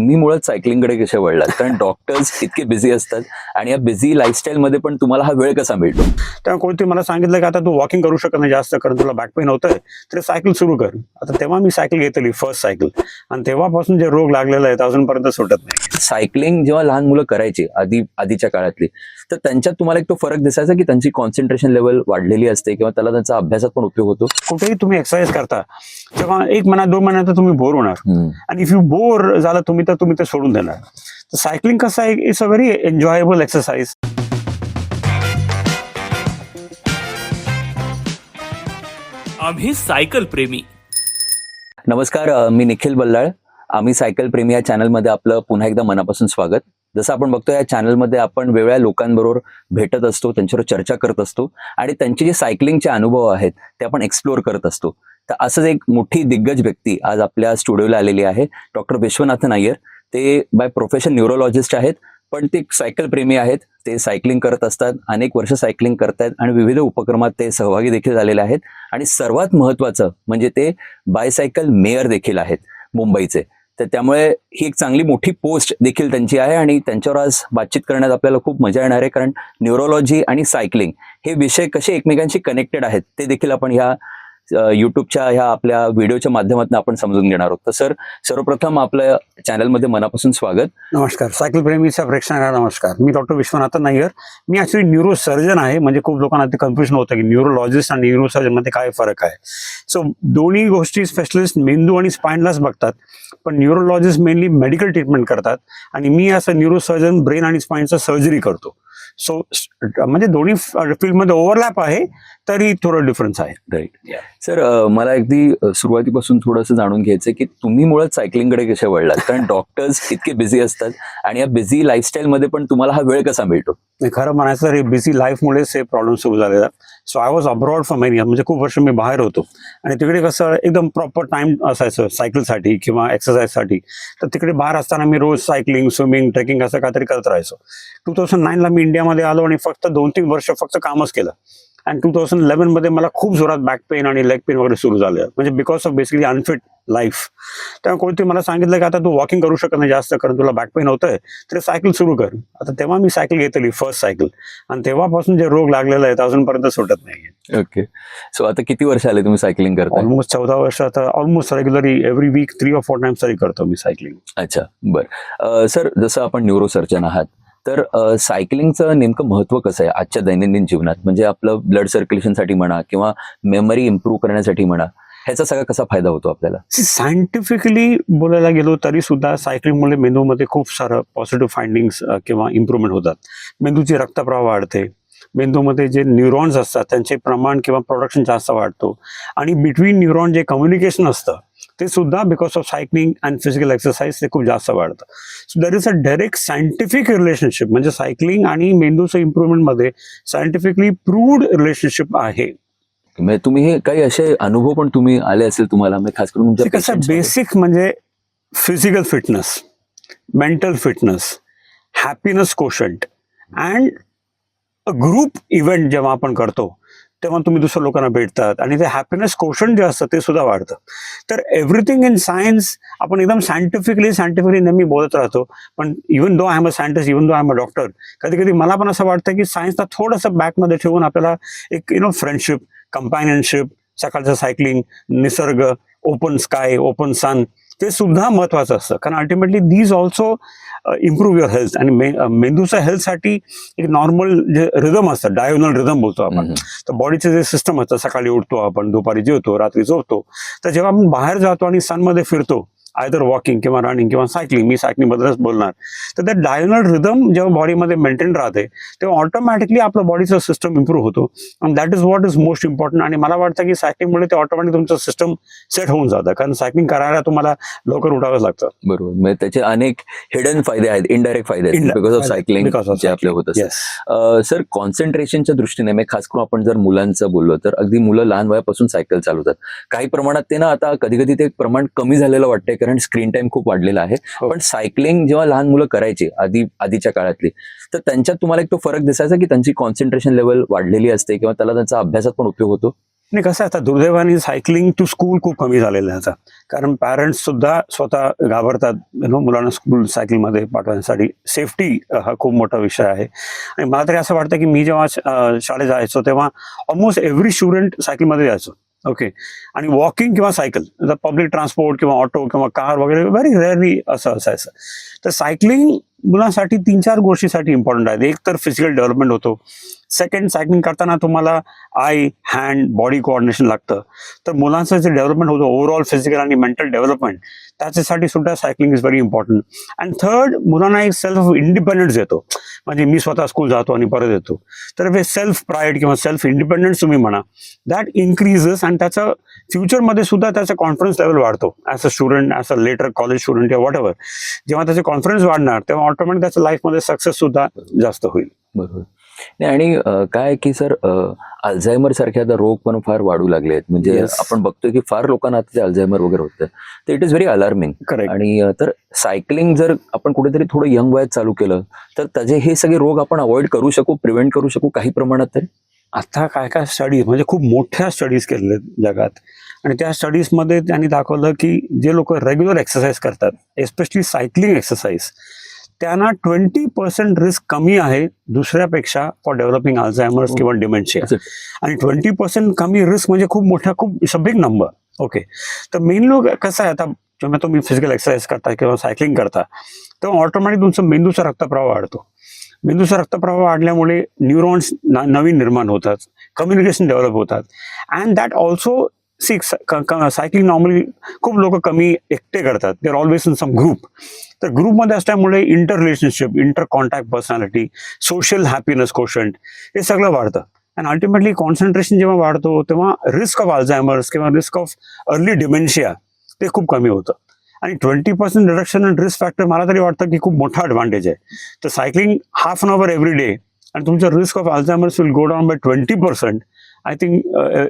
तुम्ही मुळात सायकलिंगकडे कसे वळलात? कारण डॉक्टर्स इतके बिझी असतात आणि या बिझी लाईफस्टाईल मध्ये पण तुम्हाला हा वेळ कसा मिळतो? तेव्हा कोणती मला सांगितलं की आता तू वॉकिंग करू शकत नाही जास्त, कारण तुला बॅक पेन होतंय, तर सायकल सुरू कर. आता तेव्हा मी सायकल घेतली, फर्स्ट सायकल, आणि तेव्हापासून जे रोग लागलेले आहेत अजूनपर्यंत सुटत नाही. सायकलिंग जेव्हा लहान मुलं करायची आधीच्या काळातली, तर त्यांच्यात तुम्हाला एक तो फरक दिसायचा की त्यांची कॉन्सन्ट्रेशन लेवल वाढलेली असते किंवा त्याला त्यांचा अभ्यासात पण उपयोग होतो? कुठेही तुम्ही एक्सरसाइज करता तेव्हा 1 महिना 2 महिन्यात तुम्ही बोर होणार, आणि इफ यू बोर झाला तुम्ही तर तुम्ही ते सोडून देणार. तर सायकलिंग कसं आहे, it's a very enjoyable exercise. आम्ही सायकल प्रेमी. नमस्कार, मी निखिल बल्लाळ. आम्ही सायकल प्रेमी या चॅनलमध्ये आपलं पुन्हा एकदा मनापासून स्वागत. जसं आपण बघतो, या चॅनलमध्ये आपण वेगवेगळ्या लोकांबरोबर भेटत असतो, त्यांच्यावर चर्चा करत असतो आणि त्यांचे जे सायकलिंगचे अनुभव आहेत ते आपण एक्सप्लोअर करत असतो. तर असंच एक मोठी दिग्गज व्यक्ती आज आपल्या स्टुडिओला आलेली आहे, डॉक्टर विश्वनाथन अय्यर. ते बाय प्रोफेशन न्यूरोलॉजिस्ट आहेत, पण ते सायकल प्रेमी आहेत. ते सायकलिंग करत असतात, अनेक वर्ष सायकलिंग करतायत आणि विविध उपक्रमात ते सहभागी देखील झालेले आहेत. आणि सर्वात महत्त्वाचं म्हणजे ते बायसायकल मेयर देखील आहेत मुंबईचे. तर त्यामुळे ही एक चांगली मोठी पोस्ट देखील त्यांची आहे आणि त्यांच्यावर आज बातचीत करण्यात आपल्याला खूप मजा येणार आहे. कारण न्यूरोलॉजी आणि सायकलिंग हे विषय कसे एकमेकांशी कनेक्टेड आहेत ते देखील आपण ह्या युट्यूबच्या ह्या आपल्या व्हिडिओच्या माध्यमातून आपण समजून घेणार आहोत. तर सर, सर्वप्रथम आपल्या चॅनलमध्ये मनापासून स्वागत. नमस्कार सायकल प्रेमीच्या प्रेक्षकांना नमस्कार. मी डॉक्टर विश्वनाथन अय्यर. मी ऍक्च्युली न्यूरो सर्जन आहे. म्हणजे खूप लोकांना ते कन्फ्युजन होतं की न्यूरोलॉजिस्ट आणि न्यूरो सर्जन मध्ये काय फरक आहे. सो दोन्ही गोष्टी स्पेशलिस्ट मेंदू आणि स्पाइनलाच बघतात, पण न्यूरोलॉजिस्ट मेनली मेडिकल ट्रीटमेंट करतात आणि मी असं न्यूरो सर्जन ब्रेन आणि स्पाइनचा सर्जरी करतो. सो म्हणजे दोन्ही फील्डमध्ये ओव्हरलॅप आहे, तरी थोडं डिफरन्स आहे. राईट. सर, मला अगदी सुरुवातीपासून थोडंसं जाणून घ्यायचं की तुम्ही मुळात सायकलिंगकडे कसे वळलात? कारण डॉक्टर्स इतके बिझी असतात आणि या बिझी लाईफस्टाईल मध्ये पण तुम्हाला हा वेळ कसा मिळतो? खरं म्हणायचं तर बिझी लाईफमुळेच हे प्रॉब्लेम सुरू झालेला. So I was abroad for many years, म्हणजे खूप वर्ष मी बाहेर होतो आणि तिकडे कसं एकदम प्रॉपर टाइम असायचं सायकलसाठी किंवा एक्सरसाइजसाठी. तर तिकडे बाहेर असताना मी रोज सायकलिंग, स्विमिंग, ट्रेकिंग असं काहीतरी करत राहायचो. 2009ला मी इंडियामध्ये आलो आणि फक्त 2-3 वर्ष फक्त कामच केलं. आणि 2011 मध्ये मला खूप जोरात बॅक पेन आणि लेग पेन वगैरे सुरू झालं, म्हणजे because of basically unfit life. तेव्हा कोणती मला सांगितलं की आता तू वॉकिंग करू शकत नाही जास्त, कारण तुला बॅक पेन होतंय, तर सायकल सुरू कर. आता तेव्हा मी सायकल घेतली, फर्स्ट सायकल, आणि तेव्हापासून जे रोग लागलेले आहेत अजूनपर्यंत सुटत नाही. ओके. सो आता किती वर्ष आले तुम्ही सायकलिंग करता? ऑलमोस्ट 14 वर्ष. आता almost regularly every week 3 or 4 times तरी करतो मी सायकलिंग. अच्छा, बरं. सर, जसं आपण न्यूरो सर्जन आहात, तर सायकलिंगचं नेमकं महत्त्व कसं आहे आजच्या दैनंदिन जीवनात? म्हणजे आपलं ब्लड सर्क्युलेशनसाठी म्हणा किंवा मेमरी इम्प्रूव्ह करण्यासाठी म्हणा, ह्याचा सगळा कसा फायदा होतो आपल्याला? सायंटिफिकली बोलायला गेलो तरी सुद्धा सायकलिंगमुळे मेंदूमध्ये खूप सारं पॉझिटिव्ह फाइंडिंग्स किंवा इम्प्रूव्हमेंट होतात. मेंदूची रक्तप्रवाह वाढते, मेंदूमध्ये जे न्यूरॉन्स असतात त्यांचे प्रमाण किंवा प्रोडक्शन जास्त वाढतो, आणि बिटवीन न्यूरॉन जे कम्युनिकेशन असतं ते सुद्धा because of cycling and physical exercise ते खूप जास्त वाढतं. So there is a direct scientific relationship, म्हणजे सायकलिंग आणि मेंदूचं इम्प्रूव्हमेंट मध्ये सायंटिफिकली प्रूव्ड रिलेशनशिप आहे. म्हणजे तुम्ही हे काही असे अनुभव पण तुम्ही आले असेल तुम्हाला, म्हणजे खास करून तुमच्या कसं patients मध्ये? बेसिक म्हणजे physical fitness, mental fitness, happiness quotient, and group event जेव्हा आपण करतो तेव्हा तुम्ही दुसऱ्या लोकांना भेटतात आणि ते हॅपीनेस कोशंट जे असतं ते सुद्धा वाढतं. तर एव्हरीथिंग इन सायन्स आपण एकदम सायंटिफिकली नेहमी बोलत राहतो, पण even though I am a scientist, even though I am a doctor, कधी कधी मला पण असं वाटतं की सायन्सला थोडंसं बॅकमध्ये ठेवून आपल्याला एक फ्रेंडशिप, कंपॅनियनशिप, सकाळचं सायकलिंग, निसर्ग, ओपन स्काय, ओपन सन, ते सुद्धा महत्वाचं असतं. कारण ultimately these also improve your health. आणि मेंदूच्या हेल्थसाठी एक नॉर्मल जे रिदम असतं, डायोनल रिदम बोलतो आपण, तर बॉडीचे जे सिस्टम असतं, सकाळी उठतो आपण, दुपारी जेवतो, रात्री झोपतो, तर जेव्हा आपण बाहेर जातो आणि सनमध्ये फिरतो, आयदर वॉकिंग किंवा रनिंग किंवा सायकलिंग, मी सायकलिंग बद्दलच बोलणार, तर त्या डायोनल रिदम जेव्हा बॉडीमध्ये मेंटेन राहते तेव्हा ऑटोमॅटिकली आपलं बॉडीचं सिस्टम इम्प्रूव्ह होतो, आणि that is what is most important. आणि मला वाटतं की सायकलिंगमुळे ते ऑटोमॅटिक तुमचं सिस्टम सेट होऊन जातं, कारण सायकलिंग करायला तुम्हाला लवकर उठावंच लागतं. बरोबर. म्हणजे त्याचे अनेक हिडन फायदे आहेत, इनडायरेक्ट फायदे आहेत बिकॉज ऑफ सायकलिंग जे आपले होत असतात. सर, कॉन्सन्ट्रेशनच्या दृष्टीने म्हणजे खास करून आपण जर मुलांचं बोललो तर अगदी मुलं लहान वयापासून सायकल चालवतात. काही प्रमाणात ते ना आता कधी कधी ते प्रमाण कमी झालेलं वाटतंय, कारण स्क्रीन टाइम खूप वाढलेला आहे. पण सायकलिंग जेव्हा लहान मुलं करायची आधीच्या काळातली, तर त्यांच्यात तुम्हाला एक तो फरक दिसायचा की त्यांची कॉन्सन्ट्रेशन लेवल वाढलेली असते किंवा त्याला त्यांचा अभ्यासात पण उपयोग होतो? आणि कसं आहे आता दुर्दैवाने सायकलिंग टू स्कूल खूप कमी झालेलं आहे आता, कारण पॅरेंट्स सुद्धा स्वतः घाबरतात मुलांना स्कूल सायकलमध्ये पाठवण्यासाठी. सेफ्टी हा खूप मोठा विषय आहे. आणि मला तरी असं वाटतं की मी जेव्हा शाळेत जायचो तेव्हा ऑलमोस्ट एव्हरी स्टुडंट सायकलमध्ये जायचो. ओके, आणि वॉकिंग किंवा सायकल, पब्लिक ट्रान्सपोर्ट किंवा ऑटो किंवा कार वगैरे व्हेरी रेअरली असं असायचं. तर सायकलिंग मुलांसाठी 3-4 गोष्टीसाठी इम्पॉर्टंट आहे. एक तर फिजिकल डेव्हलपमेंट होतो. सेकंड, सायकलिंग करताना तुम्हाला आय, हँड, बॉडी कोऑर्डिनेशन लागतं. तर मुलांचं जे डेव्हलपमेंट होतं ओव्हरऑल फिजिकल आणि मेंटल डेव्हलपमेंट, त्याच्यासाठी सुद्धा cycling is very important. And third, मुलांना एक सेल्फ इंडिपेंडन्स येतो. म्हणजे मी स्वतः स्कूल जातो आणि परत येतो. तर हे सेल्फ प्राईड किंवा सेल्फ इंडिपेंडन्स तुम्ही म्हणा, दॅट इन्क्रीजेस. आणि त्याचं फ्युचरमध्ये सुद्धा त्याचा कॉन्फिडन्स लेवल वाढतो. As a student, as a later college student किंवा वॉट एव्हर. जेव्हा त्याचे कॉन्फिडन्स वाढणार तेव्हा ऑटोमॅटिक त्याच्या लाईफमध्ये सक्सेस सुद्धा जास्त होईल. बरोबर. नाही, आणि काय की सर, अल्झायमर सारखे आता रोग पण फार वाढू लागले आहेत. म्हणजे Yes. आपण बघतोय की फार लोकांना आता ते अल्झायमर वगैरे होतं. तर it is very alarming. Correct. आणि तर सायकलिंग जर आपण कुठेतरी थोडं यंग वयात चालू केलं तर त्याचे हे सगळे रोग आपण अवॉइड करू शकू, प्रिव्हेंट करू शकू काही प्रमाणात तरी. आता काय काय स्टडीज, म्हणजे खूप मोठ्या स्टडीज केलेल्या आहेत जगात. आणि त्या स्टडीजमध्ये त्यांनी दाखवलं की जे लोक रेग्युलर एक्सरसाइज करतात, एस्पेशली सायकलिंग एक्सरसाइज, त्यांना 20% रिस्क कमी आहे दुसऱ्यापेक्षा फॉर डेव्हलपिंग अल्झायमर्स किंवा डिमेन्शिया. आणि 20% कमी रिस्क म्हणजे खूप मोठा, खूप बिग नंबर. ओके, तर मेनली कसं आहे, आता जेव्हा तुम्ही फिजिकल एक्सरसाइज करता किंवा सायकलिंग करता तेव्हा ऑटोमॅटिक तुमचा मेंदूचा रक्तप्रवाह वाढतो. मेंदूचा रक्तप्रवाह वाढल्यामुळे न्यूरॉन्स नवीन निर्माण होतात, कम्युनिकेशन डेव्हलप होतात. And that also cycling normally खूप लोक कमी एकटे करतात. They are always in some group. तर ग्रुपमध्ये असल्यामुळे inter relationship, inter contact personality, social happiness quotient, हे सगळं वाढतं. अँड अल्टिमेटली कॉन्सन्ट्रेशन जेव्हा वाढतो तेव्हा रिस्क ऑफ अल्झायमर्स किंवा रिस्क ऑफ अर्ली डिमेन्शिया ते खूप कमी होतं. आणि 20% रिडक्शन इन रिस्क फॅक्टर मला तरी वाटतं की खूप मोठा ॲडव्हान्टेज आहे. तर cycling half an hour every day आणि तुमचं risk of Alzheimer's will go down by 20%. I think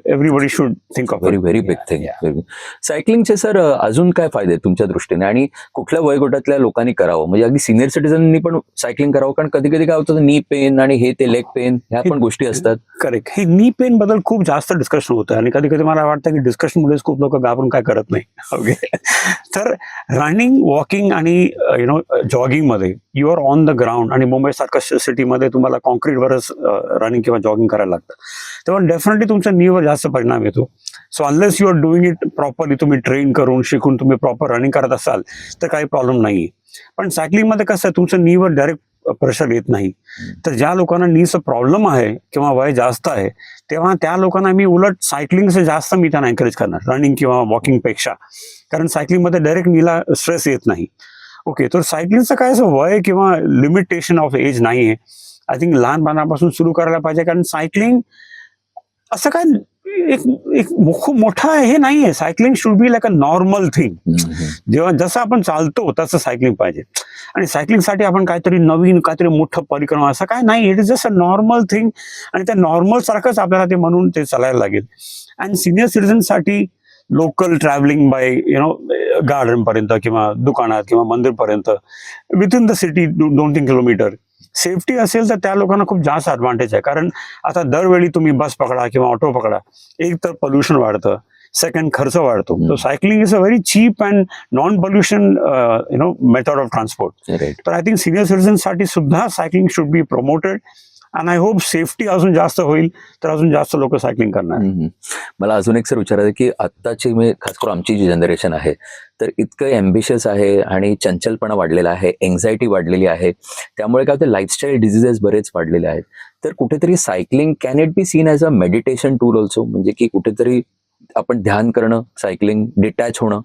everybody should think of very very big thing. सायकलिंगचे सर अजून काय फायदे आहेत तुमच्या दृष्टीने, आणि कुठल्या वयोगटातल्या लोकांनी करावं? म्हणजे अगदी सिनियर सिटीजननी पण सायकलिंग करावं, कारण कधी कधी काय होतं, नी पेन आणि हे ते लेग पेन ह्या पण गोष्टी असतात. करेक्ट. हे नी पेन बद्दल खूप जास्त डिस्कशन होतं आणि कधी कधी मला वाटतं की डिस्कशनमुळेच खूप लोक घाबरून काय करत नाही. ओके, तर रनिंग, वॉकिंग आणि जॉगिंगमध्ये you are on the ground, आणि मुंबईसारख्या सिटीमध्ये तुम्हाला कॉन्क्रीटवरच रनिंग किंवा जॉगिंग करायला लागतं. तेव्हा डेफिनेटली तुमच्या नीवर जास्त परिणाम येतो. So unless you are doing it properly, तुम्ही ट्रेन करून शिकून तुम्ही प्रॉपर रनिंग करत असाल तर काही प्रॉब्लेम नाही. पण सायकलिंगमध्ये कसं आहे, तुमच्या नीवर डायरेक्ट प्रेशर येत नाही. तर ज्या लोकांना नीचा प्रॉब्लेम आहे किंवा वय जास्त आहे तेव्हा त्या लोकांना मी उलट सायकलिंगचं जास्त मी त्यांना एनकरेज करणार रनिंग किंवा वॉकिंगपेक्षा, कारण सायकलिंगमध्ये डायरेक्ट नीला स्ट्रेस येत नाही. ओके, तर सायकलिंगचं काय असं वय किंवा लिमिटेशन ऑफ एज नाही आहे. आय थिंक लहानपणापासून सुरू करायला पाहिजे, कारण सायकलिंग असं काय एक खूप मोठा हे नाही आहे. Cycling should be like a normal thing. जेव्हा जसं आपण चालतो तसं सायकलिंग पाहिजे. आणि सायकलिंगसाठी आपण काहीतरी नवीन, काहीतरी मोठं परिक्रमा असं काय नाही. It is just a normal thing. आणि त्या नॉर्मल सारखंच आपल्याला ते म्हणून ते चालायला लागेल. अँड सिनियर सिटीजनसाठी लोकल ट्रॅव्हलिंग बाय गार्डन पर्यंत किंवा दुकानात किंवा मंदिरपर्यंत within the city 2-3 kilometre safety असेल तर त्या लोकांना खूप जास्त ॲडव्हान्टेज आहे. कारण आता दरवेळी तुम्ही बस पकडा किंवा ऑटो पकडा, एक तर पोल्युशन वाढतं, सेकंड खर्च वाढतो. तर cycling is a very cheap and non pollution method of transport. तर आय थिंक सिनियर सिटीजनसाठी सुद्धा cycling should be promoted. And I hope safety अजून जास्त होईल तर अजून जास्त लोक सायकलिंग करणार. मला अजून एक सर विचारायचं की आत्ताची म्हणजे खास करून आमची जी जनरेशन आहे तर इतकं एम्बिशियस आहे आणि चंचलपणा वाढलेला आहे, एन्झायटी वाढलेली आहे, त्यामुळे काय होतं लाईफस्टाईल डिझिजेस बरेच वाढलेले आहेत. तर कुठेतरी cycling can it be seen as a meditation tool also, म्हणजे की कुठेतरी आपण ध्यान करणं, सायकलिंग, डिटॅच होणं.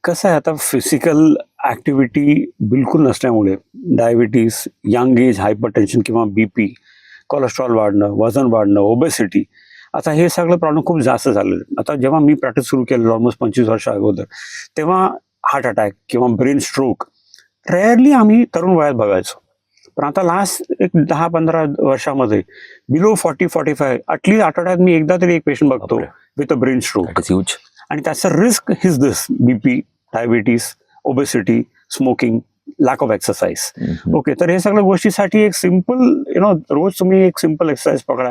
कसं आहे, आता फिजिकल ऍक्टिव्हिटी बिलकुल नसल्यामुळे डायबिटीस, यंग एज हायपरटेन्शन किंवा बीपी, कोलेस्ट्रॉल वाढणं, वजन वाढणं, ओबेसिटी, आता हे सगळं प्रॉब्लेम खूप जास्त झालेलं. आता जेव्हा मी प्रॅक्टिस सुरू केलं ऑलमोस्ट 25 वर्ष अगोदर, तेव्हा हार्ट अटॅक किंवा ब्रेन स्ट्रोक रेअरली आम्ही तरुण वयात बघायचो. पण आता लास्ट एक 10-15 वर्षामध्ये बिलो 40-45 ॲटलीस्ट आठवड्यात मी एकदा तरी एक पेशंट बघतो with a brain stroke. That is huge. आणि त्याचं risk his this BP, diabetes, obesity, smoking, lack of exercise. Okay, तर हे सगळ्या गोष्टीसाठी एक सिम्पल रोज तुम्ही एक सिम्पल एक्सरसाइज पकडा.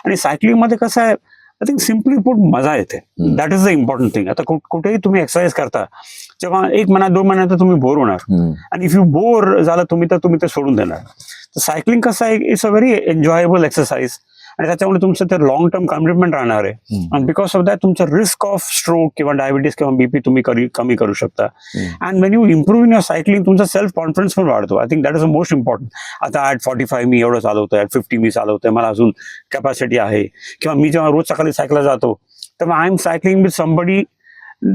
आणि सायकलिंगमध्ये कसं आहे, आय थिंक सिम्पली पुट मजा येते. That is the important thing. आता कुठेही तुम्ही एक्सरसाइज करता जेव्हा 1 महिना 2 महिन्यात तुम्ही बोर होणार, आणि इफ यू बोर झाला तुम्ही तर तुम्ही ते सोडून देणार. तर सायकलिंग कसं आहे, it's a very enjoyable exercise, आणि त्याच्यामुळे तुमचं ते लॉंग टर्म कमिटमेंट राहणार आहे. आणि बिकॉज ऑफ दॅट तुमचं रिस्क ऑफ स्ट्रोक किंवा डायबिटीज किंवा बीपी तुम्ही कमी करू शकता. And Wien you improve in your cycling तुमचा सेल्फ कॉन्फिडन्स पण वाढतो. I think that is a most important. आता ॲट 45 मी एवढं चालवतोय, ॲट 50 मी चालवतोय, मला अजून कॅपॅसिटी आहे. किंवा मी जेव्हा रोज सकाळी सायकलला जातो तेव्हा I am cycling with somebody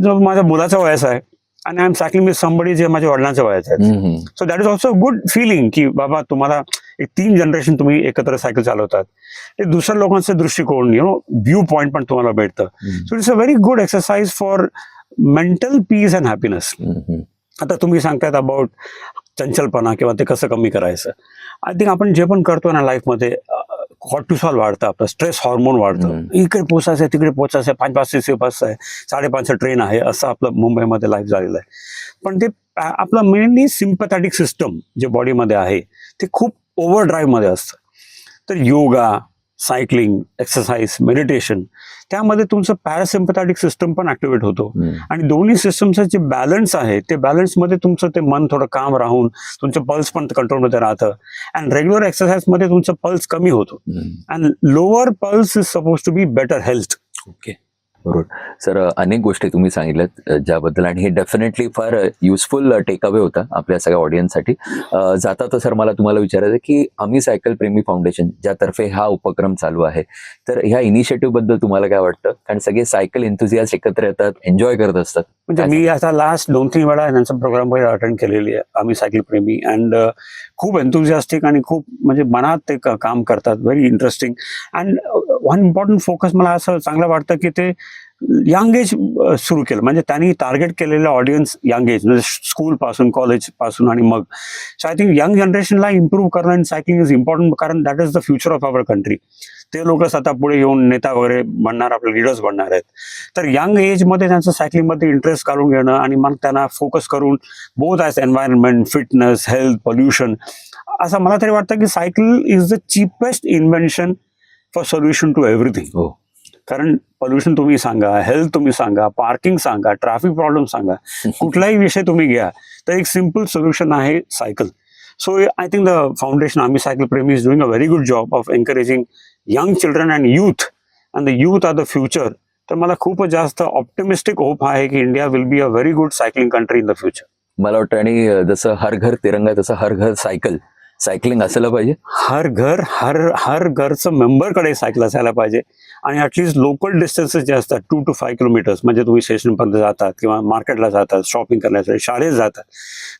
जो माझ्या मुलाचा वयाचा आहे, आणि I am cycling with somebody जे माझ्या वडिलांच्या वयाचं आहे. So that is also a good feeling की बाबा तुम्हाला 3 जनरेशन तुम्ही एकत्र सायकल चालवतात. ते दुसऱ्या लोकांचे दृष्टिकोन, व्ह्यू पॉइंट पण तुम्हाला भेटतं. So it's a very good exercise for mental peace and happiness. आता तुम्ही सांगतायत अबाउट चंचलपणा किंवा ते कसं कमी करायचं. आय थिंक आपण जे पण करतो ना लाईफमध्ये, कॉर्टिसॉल वाढतं, आपलं स्ट्रेस हॉर्मोन वाढतं. इकडे पोचायचं आहे, तिकडे पोचायचं आहे, 5:05 बस आहे, 5:30 ट्रेन आहे, असं आपलं मुंबईमध्ये लाईफ झालेलं आहे. पण ते आपलं मेनली सिम्पॅथॅटिक सिस्टम जे बॉडीमध्ये आहे ते खूप ओव्हर ड्राईव्ह मध्ये असतं. तर योगा, सायकलिंग, एक्सरसाइज, मेडिटेशन, त्यामध्ये तुमचं पॅरासिम्पॅथॅटिक सिस्टम पण ऍक्टिव्हेट होतो. आणि दोन्ही सिस्टमचं जे बॅलन्स आहे ते बॅलन्समध्ये तुमचं ते मन थोडं काम राहून तुमचं पल्स पण कंट्रोलमध्ये राहतं. अँड रेग्युलर एक्सरसाइजमध्ये तुमचं पल्स कमी होतो. And lower pulse is suppose to be better health. Okay, बरोबर सर. अनेक गोष्टी तुम्ही सांगितल्यात ज्याबद्दल, आणि हे डेफिनेटली फार युजफुल टेक अवे होता आपल्या सगळ्या ऑडियन्ससाठी. जाता तर सर मला तुम्हाला विचारायचं की आम्ही सायकल प्रेमी फाउंडेशन ज्यातर्फे हा उपक्रम चालू आहे, तर ह्या इनिशिएटिव्ह बद्दल तुम्हाला काय वाटतं? कारण सगळे सायकल एन्थुझियास्ट एकत्र येतात, एन्जॉय करत असतात. म्हणजे मी आता लास्ट 2-3 वेळा त्यांचा प्रोग्राम अटेंड केलेली आहे, आम्ही सायकल प्रेमी. अँड खूप एन्थुझियास्टिक आणि खूप म्हणजे मनात ते काम करतात. Very interesting. And one important focus मला असं चांगलं वाटतं की ते यंग एज सुरू केलं. म्हणजे त्यांनी टार्गेट केलेलं ऑडियन्स यंग एज, म्हणजे स्कूल पासून, कॉलेज पासून आणि मग. सो आय थिंक यंग जनरेशनला इम्प्रूव्ह करणं इन सायकलिंग इज इम्पॉर्टंट, कारण that is the future of our country. ते लोक आता पुढे येऊन नेता वगैरे बनणार, आपले लिडर्स बनणार आहेत. तर यंग एजमध्ये त्यांचं सायकलिंगमध्ये इंटरेस्ट काढून घेणं आणि मग त्यांना फोकस करून both as environment, fitness, health, pollution, असं मला तरी वाटतं की cycle is the cheapest invention for solution to everything. हो, कारण पोल्युशन तुम्ही सांगा, हेल्थ तुम्ही सांगा, पार्किंग सांगा, ट्रॅफिक प्रॉब्लेम सांगा, कुठलाही विषय तुम्ही घ्या तर एक सिम्पल सोल्युशन आहे cycle. So I think the foundation आम्ही सायकल प्रेमी is doing a very good job of encouraging young children and youth, and the youth are the future. तर मला खूपच जास्त ऑप्टिमिस्टिक होप आहे की India will be a very good cycling country in the future. मला वाटतं, आणि जसं हर घर तिरंगा तसं हर घर सायकलिंग असायला पाहिजे. हर घरचं मेंबरकडे सायकल असायला पाहिजे. आणि ॲटलिस्ट लोकल डिस्टन्सेस जे असतात 2 to 5 किलोमीटर्स, म्हणजे तुम्ही स्टेशनपर्यंत जातात किंवा मार्केटला जातात, शॉपिंग करण्यासाठी, शाळेत जातात,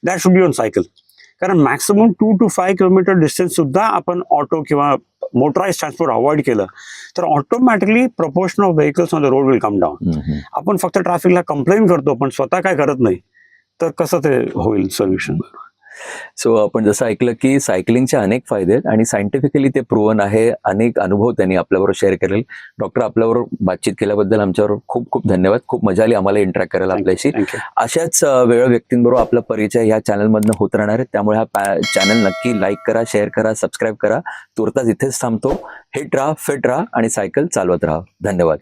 that should be on cycle. कारण मॅक्सिमम 2 to 5 किलोमीटर डिस्टन्स सुद्धा आपण ऑटो किंवा मोटराइज ट्रान्सपोर्ट अवॉइड केलं तर automatically proportion of vehicles on the road will come down. आपण फक्त ट्रॅफिकला कंप्लेन करतो पण स्वतः काय करत नाही, तर कसं ते होईल सोल्युशन? सो आपण जसं ऐकलं की सायकलिंगचे अनेक फायदे आहेत आणि सायंटिफिकली ते प्रूव्हन आहे. अनेक अनुभव त्यांनी आपल्याबरोबर शेअर केले. डॉक्टर, आपल्याबरोबर बातचीत केल्याबद्दल आमच्यावर खूप खूप धन्यवाद. खूप मजा आली आम्हाला इंटरॅक्ट करायला आपल्याशी. अशाच वेळ व्यक्तींबरोबर आपला परिचय ह्या चॅनलमधनं होत राहणार आहे. त्यामुळे हा चॅनल नक्की लाईक करा, शेअर करा, सबस्क्राईब करा. तुर्तास इथेच थांबतो. हिट राहा, फिट राहा आणि सायकल चालवत राहा. धन्यवाद.